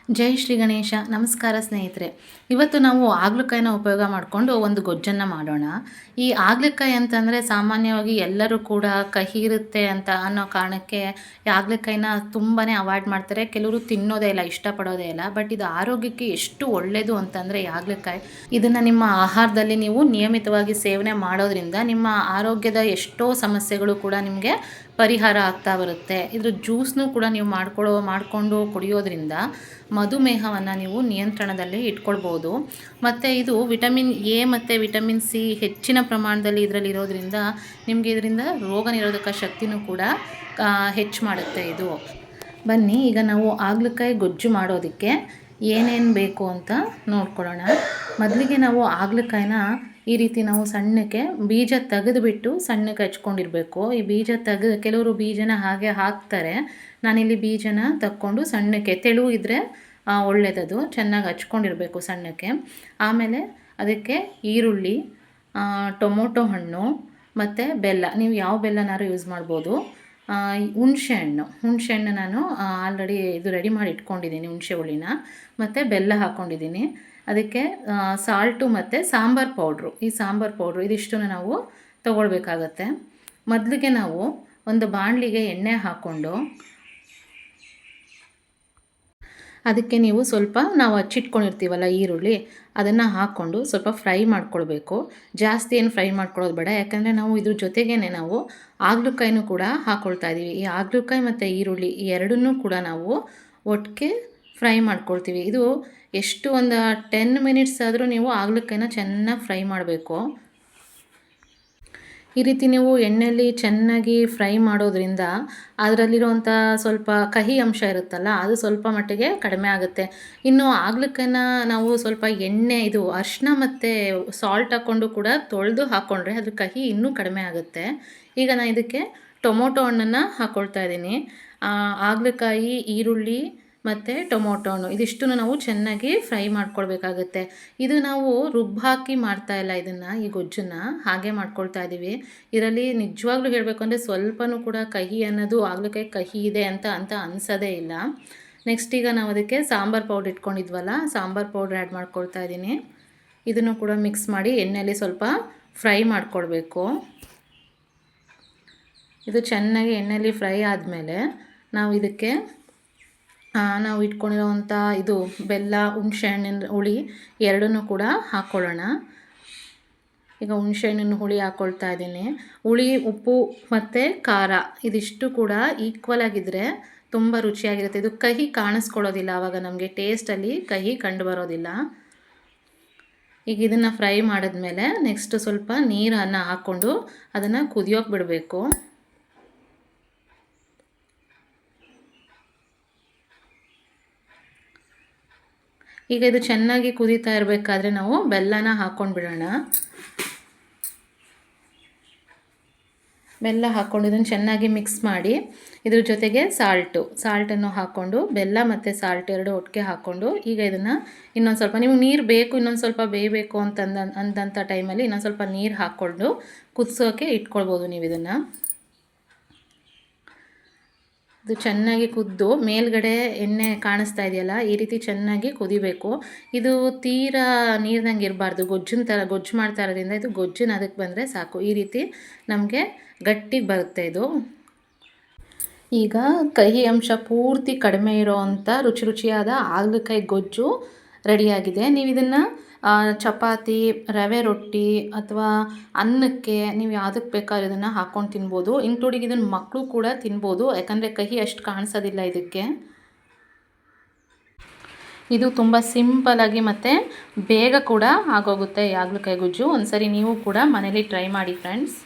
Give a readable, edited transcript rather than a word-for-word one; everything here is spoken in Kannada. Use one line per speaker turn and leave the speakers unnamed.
ಜೈ ಶ್ರೀ ಗಣೇಶ. ನಮಸ್ಕಾರ ಸ್ನೇಹಿತರೆ. ಇವತ್ತು ನಾವು ಹಾಗಲಕಾಯಿನ ಉಪಯೋಗ ಮಾಡಿಕೊಂಡು ಒಂದು ಗೊಜ್ಜನ್ನು ಮಾಡೋಣ. ಈ ಹಾಗಲಕಾಯಿ ಅಂತಂದರೆ ಸಾಮಾನ್ಯವಾಗಿ ಎಲ್ಲರೂ ಕೂಡ ಕಹಿ ಇರುತ್ತೆ ಅಂತ ಅನ್ನೋ ಕಾರಣಕ್ಕೆ ಈ ಹಾಗಲಕಾಯಿನ ತುಂಬಾ ಅವಾಯ್ಡ್ ಮಾಡ್ತಾರೆ. ಕೆಲವರು ತಿನ್ನೋದೇ ಇಲ್ಲ, ಇಷ್ಟಪಡೋದೇ ಇಲ್ಲ. ಬಟ್ ಇದು ಆರೋಗ್ಯಕ್ಕೆ ಎಷ್ಟು ಒಳ್ಳೆಯದು ಅಂತಂದರೆ ಈ ಹಾಗಲಕಾಯಿ, ಇದನ್ನು ನಿಮ್ಮ ಆಹಾರದಲ್ಲಿ ನೀವು ನಿಯಮಿತವಾಗಿ ಸೇವನೆ ಮಾಡೋದ್ರಿಂದ ನಿಮ್ಮ ಆರೋಗ್ಯದ ಎಷ್ಟೋ ಸಮಸ್ಯೆಗಳು ಕೂಡ ನಿಮಗೆ ಪರಿಹಾರ ಆಗ್ತಾ ಬರುತ್ತೆ. ಇದ್ರ ಜ್ಯೂಸ್ನೂ ಕೂಡ ನೀವು ಮಾಡಿಕೊಂಡು ಕುಡಿಯೋದ್ರಿಂದ ಮಧುಮೇಹವನ್ನು ನೀವು ನಿಯಂತ್ರಣದಲ್ಲಿ ಇಟ್ಕೊಳ್ಬೋದು. ಮತ್ತು ಇದು ವಿಟಮಿನ್ ಎ ಮತ್ತು ವಿಟಮಿನ್ ಸಿ ಹೆಚ್ಚಿನ ಪ್ರಮಾಣದಲ್ಲಿ ಇದರಲ್ಲಿರೋದ್ರಿಂದ ನಿಮಗೆ ಇದರಿಂದ ರೋಗ ನಿರೋಧಕ ಶಕ್ತಿನೂ ಕೂಡ ಹೆಚ್ಚು ಮಾಡುತ್ತೆ ಇದು. ಬನ್ನಿ ಈಗ ನಾವು ಹಾಗಲಕಾಯಿ ಗೊಜ್ಜು ಮಾಡೋದಕ್ಕೆ ಏನೇನು ಬೇಕು ಅಂತ ನೋಡ್ಕೊಳ್ಳೋಣ. ಮೊದಲಿಗೆ ನಾವು ಹಾಗಲಕಾಯಿನ ಈ ರೀತಿ ನಾವು ಸಣ್ಣಕ್ಕೆ ಬೀಜ ತೆಗೆದುಬಿಟ್ಟು ಸಣ್ಣಕ್ಕೆ ಹಚ್ಕೊಂಡಿರಬೇಕು. ಈ ಬೀಜ ಕೆಲವರು ಬೀಜನ ಹಾಗೆ ಹಾಕ್ತಾರೆ. ನಾನಿಲ್ಲಿ ಬೀಜನ ತಕ್ಕೊಂಡು ಸಣ್ಣಕ್ಕೆ, ತೆಳು ಇದ್ದರೆ ಒಳ್ಳೆಯದದು, ಚೆನ್ನಾಗಿ ಹಚ್ಕೊಂಡಿರಬೇಕು ಸಣ್ಣಕ್ಕೆ. ಆಮೇಲೆ ಅದಕ್ಕೆ ಈರುಳ್ಳಿ, ಟೊಮೊಟೊ ಹಣ್ಣು ಮತ್ತು ಬೆಲ್ಲ, ನೀವು ಯಾವ ಬೆಲ್ಲನಾರು ಯೂಸ್ ಮಾಡ್ಬೋದು. ಹುಣಸೆಹಣ್ಣು ನಾನು ಆಲ್ರೆಡಿ ರೆಡಿ ಮಾಡಿ ಇಟ್ಕೊಂಡಿದ್ದೀನಿ, ಹುಣಸೆ ಹುಳಿನ, ಮತ್ತು ಬೆಲ್ಲ ಹಾಕ್ಕೊಂಡಿದ್ದೀನಿ. ಅದಕ್ಕೆ ಸಾಲ್ಟು ಮತ್ತು ಸಾಂಬಾರು ಪೌಡ್ರು, ಈ ಸಾಂಬಾರು ಪೌಡ್ರು ಇದಿಷ್ಟನ್ನು ನಾವು ತೊಗೊಳ್ಬೇಕಾಗತ್ತೆ. ಮೊದಲಿಗೆ ನಾವು ಒಂದು ಬಾಣಲಿಗೆ ಎಣ್ಣೆ ಹಾಕ್ಕೊಂಡು ಅದಕ್ಕೆ ನೀವು ಸ್ವಲ್ಪ ನಾವು ಹಚ್ಚಿಟ್ಕೊಂಡಿರ್ತೀವಲ್ಲ ಈರುಳ್ಳಿ, ಅದನ್ನು ಹಾಕ್ಕೊಂಡು ಸ್ವಲ್ಪ ಫ್ರೈ ಮಾಡ್ಕೊಳ್ಬೇಕು. ಜಾಸ್ತಿ ಏನು ಫ್ರೈ ಮಾಡ್ಕೊಳ್ಳೋದು ಬೇಡ, ಯಾಕಂದರೆ ನಾವು ಇದ್ರ ಜೊತೆಗೇ ನಾವು ಹಾಗಲಕಾಯಿನೂ ಕೂಡ ಹಾಕ್ಕೊಳ್ತಾ ಇದ್ದೀವಿ. ಈ ಹಾಗಲಕಾಯಿ ಮತ್ತು ಈರುಳ್ಳಿ ಈ ಎರಡನ್ನೂ ಕೂಡ ನಾವು ಒಟ್ಟಿಗೆ ಫ್ರೈ ಮಾಡ್ಕೊಳ್ತೀವಿ. ಇದು ಎಷ್ಟು ಒಂದು 10 ಮಿನಿಟ್ಸ್ ಆದರೂ ನೀವು ಹಾಗಲಕಾಯಿನ ಚೆನ್ನಾಗಿ ಫ್ರೈ ಮಾಡಬೇಕು. ಈ ರೀತಿ ನೀವು ಎಣ್ಣೆಯಲ್ಲಿ ಚೆನ್ನಾಗಿ ಫ್ರೈ ಮಾಡೋದ್ರಿಂದ ಅದರಲ್ಲಿರುವಂಥ ಸ್ವಲ್ಪ ಕಹಿ ಅಂಶ ಇರುತ್ತಲ್ಲ, ಅದು ಸ್ವಲ್ಪ ಮಟ್ಟಿಗೆ ಕಡಿಮೆ ಆಗುತ್ತೆ. ಇನ್ನು ಹಾಗಲಕಾಯಿನ ನಾವು ಸ್ವಲ್ಪ ಅರಿಶಿನ ಮತ್ತು ಸಾಲ್ಟ್ ಹಾಕ್ಕೊಂಡು ಕೂಡ ತೊಳೆದು ಹಾಕ್ಕೊಂಡ್ರೆ ಅದ್ರ ಕಹಿ ಇನ್ನೂ ಕಡಿಮೆ ಆಗುತ್ತೆ. ಈಗ ನಾನು ಇದಕ್ಕೆ ಟೊಮೊಟೊ ಹಣ್ಣನ್ನು ಹಾಕ್ಕೊಳ್ತಾ ಇದ್ದೀನಿ. ಹಾಗಲಕಾಯಿ, ಈರುಳ್ಳಿ ಮತ್ತು ಟೊಮೊಟೊ ಹಣ್ಣು ಇದಿಷ್ಟನ್ನು ನಾವು ಚೆನ್ನಾಗಿ ಫ್ರೈ ಮಾಡ್ಕೊಳ್ಬೇಕಾಗತ್ತೆ. ಇದು ನಾವು ಹಾಕಿ ಮಾಡ್ತಾ ಇಲ್ಲ, ಈ ಗೊಜ್ಜನ್ನು ಹಾಗೆ ಮಾಡ್ಕೊಳ್ತಾ ಇದ್ದೀವಿ. ಇದರಲ್ಲಿ ನಿಜವಾಗ್ಲೂ ಹೇಳಬೇಕು ಅಂದರೆ ಸ್ವಲ್ಪನೂ ಕೂಡ ಕಹಿ ಅನ್ನೋದು, ಹಾಗಲಕಾಯಿ ಕಹಿ ಇದೆ ಅಂತ ಅನಿಸೋದೇ ಇಲ್ಲ. ನೆಕ್ಸ್ಟ್ ಈಗ ನಾವು ಅದಕ್ಕೆ ಸಾಂಬಾರು ಪೌಡ್ರ್ ಇಟ್ಕೊಂಡಿದ್ವಲ್ಲ, ಸಾಂಬಾರು ಪೌಡ್ರ್ ಆ್ಯಡ್ ಮಾಡ್ಕೊಳ್ತಾ ಇದ್ದೀನಿ. ಇದನ್ನು ಕೂಡ ಮಿಕ್ಸ್ ಮಾಡಿ ಎಣ್ಣೆಯಲ್ಲಿ ಸ್ವಲ್ಪ ಫ್ರೈ ಮಾಡ್ಕೊಳ್ಬೇಕು. ಇದು ಚೆನ್ನಾಗಿ ಎಣ್ಣೆಯಲ್ಲಿ ಫ್ರೈ ಆದಮೇಲೆ ನಾವು ಇದಕ್ಕೆ ನಾವು ಇಟ್ಕೊಂಡಿರೋವಂಥ ಬೆಲ್ಲ, ಹುಣಸೆಹಣ್ಣಿನ ಹುಳಿ ಎರಡನ್ನೂ ಕೂಡ ಹಾಕ್ಕೊಳ್ಳೋಣ. ಈಗ ಹುಣಸೆಹಣ್ಣಿನ ಹುಳಿ ಹಾಕ್ಕೊಳ್ತಾ ಇದ್ದೀನಿ. ಹುಳಿ, ಉಪ್ಪು ಮತ್ತು ಖಾರ ಇದಿಷ್ಟು ಕೂಡ ಈಕ್ವಲ್ ಆಗಿದ್ದರೆ ತುಂಬ ರುಚಿಯಾಗಿರುತ್ತೆ. ಇದು ಕಹಿ ಕಾಣಿಸ್ಕೊಳ್ಳೋದಿಲ್ಲ, ಆವಾಗ ನಮಗೆ ಟೇಸ್ಟಲ್ಲಿ ಕಹಿ ಕಂಡು ಬರೋದಿಲ್ಲ. ಈಗ ಇದನ್ನು ಫ್ರೈ ಮಾಡಿದ್ಮೇಲೆ ನೆಕ್ಸ್ಟ್ ಸ್ವಲ್ಪ ನೀರನ್ನು ಹಾಕ್ಕೊಂಡು ಅದನ್ನು ಕುದಿಯೋಕೆ ಬಿಡಬೇಕು. ಈಗ ಇದು ಚೆನ್ನಾಗಿ ಕುದೀತಾ ಇರಬೇಕಾದ್ರೆ ನಾವು ಬೆಲ್ಲನ ಹಾಕ್ಕೊಂಡು ಬಿಡೋಣ. ಬೆಲ್ಲ ಹಾಕ್ಕೊಂಡು ಇದನ್ನು ಚೆನ್ನಾಗಿ ಮಿಕ್ಸ್ ಮಾಡಿ ಇದ್ರ ಜೊತೆಗೆ ಸಾಲ್ಟನ್ನು ಹಾಕ್ಕೊಂಡು, ಬೆಲ್ಲ ಮತ್ತು ಸಾಲ್ಟ್ ಎರಡು ಒಟ್ಟಿಗೆ ಹಾಕ್ಕೊಂಡು ಈಗ ಇದನ್ನು ಇನ್ನೊಂದು ಸ್ವಲ್ಪ, ನಿಮ್ಗೆ ನೀರು ಬೇಕು, ಇನ್ನೊಂದು ಸ್ವಲ್ಪ ಬೇಯಬೇಕು ಅಂದಂಥ ಟೈಮಲ್ಲಿ ಇನ್ನೊಂದು ಸ್ವಲ್ಪ ನೀರು ಹಾಕ್ಕೊಂಡು ಕುದಿಸೋಕೆ ಇಟ್ಕೊಳ್ಬೋದು ನೀವು ಇದನ್ನು. ಇದು ಚೆನ್ನಾಗಿ ಕುದ್ದು ಮೇಲ್ಗಡೆ ಎಣ್ಣೆ ಕಾಣಿಸ್ತಾ ಇದೆಯಲ್ಲ, ಈ ರೀತಿ ಚೆನ್ನಾಗಿ ಕುದಿಬೇಕು. ಇದು ತೀರಾ ನೀರಿನಂಗೆ ಇರಬಾರ್ದು. ಗೊಜ್ಜು ಮಾಡ್ತಾ ಇರೋದ್ರಿಂದ ಇದು ಗೊಜ್ಜಿನ ಅದಕ್ಕೆ ಬಂದರೆ ಸಾಕು. ಈ ರೀತಿ ನಮಗೆ ಗಟ್ಟಿಗೆ ಬರುತ್ತೆ ಇದು. ಈಗ ಕಹಿ ಅಂಶ ಪೂರ್ತಿ ಕಡಿಮೆ ಇರೋವಂಥ ರುಚಿಯಾದ ಹಾಗಲಕಾಯಿ ಗೊಜ್ಜು ರೆಡಿಯಾಗಿದೆ. ನೀವು ಇದನ್ನು ಚಪಾತಿ, ರವೆ ರೊಟ್ಟಿ ಅಥವಾ ಅನ್ನಕ್ಕೆ ನೀವು ಯಾವುದಕ್ಕೆ ಬೇಕಾದ್ರೂ ಇದನ್ನು ಹಾಕ್ಕೊಂಡು ತಿನ್ಬೋದು. ಇನ್ಕ್ಲೂಡಿಂಗ್ ಇದನ್ನು ಮಕ್ಕಳು ಕೂಡ ತಿನ್ಬೋದು, ಯಾಕಂದರೆ ಕಹಿ ಅಷ್ಟು ಕಾಣಿಸೋದಿಲ್ಲ ಇದಕ್ಕೆ. ಇದು ತುಂಬ ಸಿಂಪಲಾಗಿ ಮತ್ತು ಬೇಗ ಕೂಡ ಆಗೋಗುತ್ತೆ ಈ ಹಾಗಲಕಾಯಿ ಗೊಜ್ಜು. ಒಂದು ಸರಿ ನೀವು ಕೂಡ ಮನೇಲಿ ಟ್ರೈ ಮಾಡಿ ಫ್ರೆಂಡ್ಸ್.